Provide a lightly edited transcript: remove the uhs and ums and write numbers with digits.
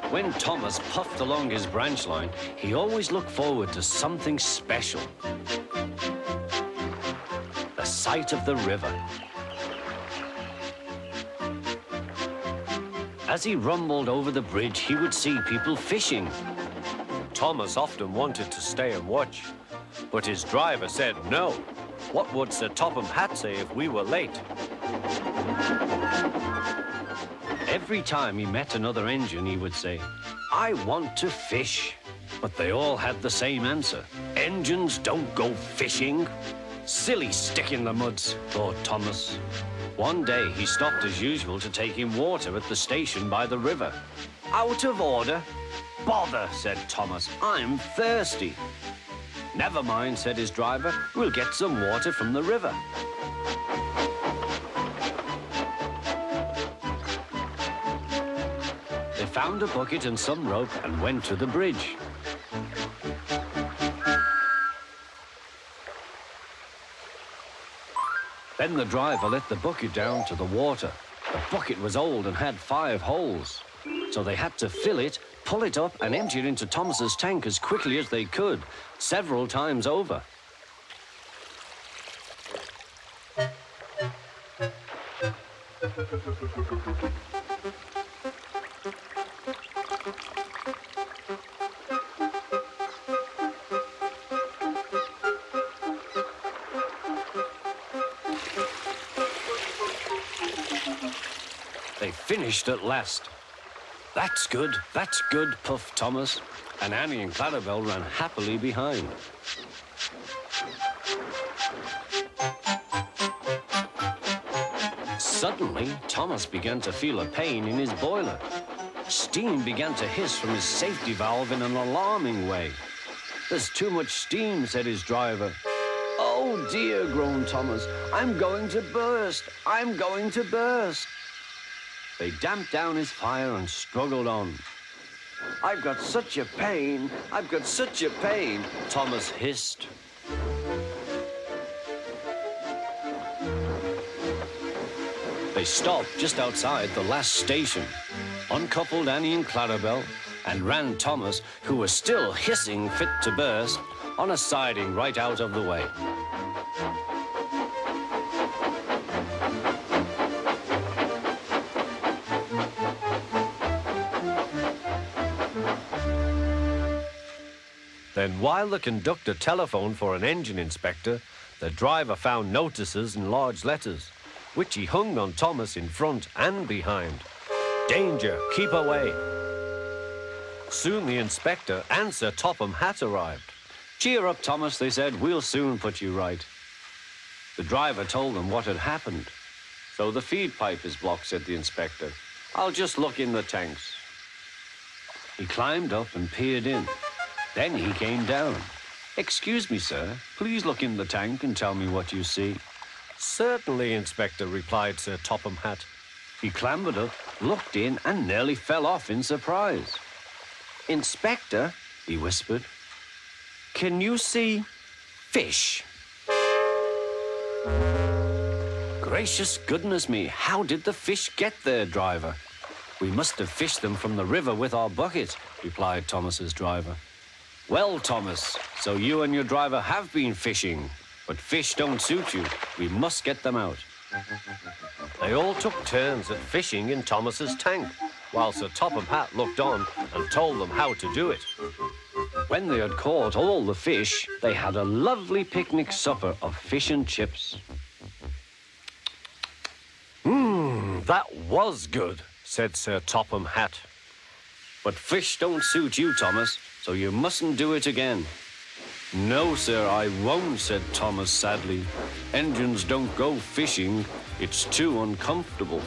When Thomas puffed along his branch line, he always looked forward to something special. The sight of the river. As he rumbled over the bridge, he would see people fishing. Thomas often wanted to stay and watch, but his driver said no. What would Sir Topham Hatt say if we were late? Every time he met another engine, he would say, "I want to fish." But they all had the same answer. "Engines don't go fishing." Silly stick in the muds, thought Thomas. One day, he stopped as usual to take in water at the station by the river. "Out of order." "Bother," said Thomas, "I'm thirsty." "Never mind," said his driver, "we'll get some water from the river." They found a bucket and some rope and went to the bridge. Then the driver let the bucket down to the water. The bucket was old and had 5 holes. So they had to fill it, pull it up and empty it into Thomas's tank as quickly as they could, several times over. They finished at last. That's good, puffed Thomas, and Annie and Clarabel ran happily behind. Suddenly, Thomas began to feel a pain in his boiler. Steam began to hiss from his safety valve in an alarming way. "There's too much steam," said his driver. "Oh dear," groaned Thomas, "I'm going to burst, I'm going to burst." They damped down his fire and struggled on. "I've got such a pain, I've got such a pain," Thomas hissed. They stopped just outside the last station, uncoupled Annie and Clarabel, and ran Thomas, who was still hissing fit to burst, on a siding right out of the way. Then while the conductor telephoned for an engine inspector, the driver found notices in large letters, which he hung on Thomas in front and behind. "Danger, keep away." Soon the inspector and Sir Topham Hatt arrived. "Cheer up, Thomas," they said, "we'll soon put you right." The driver told them what had happened. "So the feed pipe is blocked," said the inspector. "I'll just look in the tanks." He climbed up and peered in. Then he came down. "Excuse me, sir, please look in the tank and tell me what you see." "Certainly, Inspector," replied Sir Topham Hatt. He clambered up, looked in, and nearly fell off in surprise. "Inspector," he whispered, "can you see fish?" "Gracious goodness me, how did the fish get there, driver?" "We must have fished them from the river with our bucket," replied Thomas's driver. "Well, Thomas, so you and your driver have been fishing, but fish don't suit you. We must get them out." They all took turns at fishing in Thomas's tank, while Sir Topham Hatt looked on and told them how to do it. When they had caught all the fish, they had a lovely picnic supper of fish and chips. That was good," said Sir Topham Hatt. "But fish don't suit you, Thomas, so you mustn't do it again." "No, sir, I won't," said Thomas sadly. "Engines don't go fishing. It's too uncomfortable."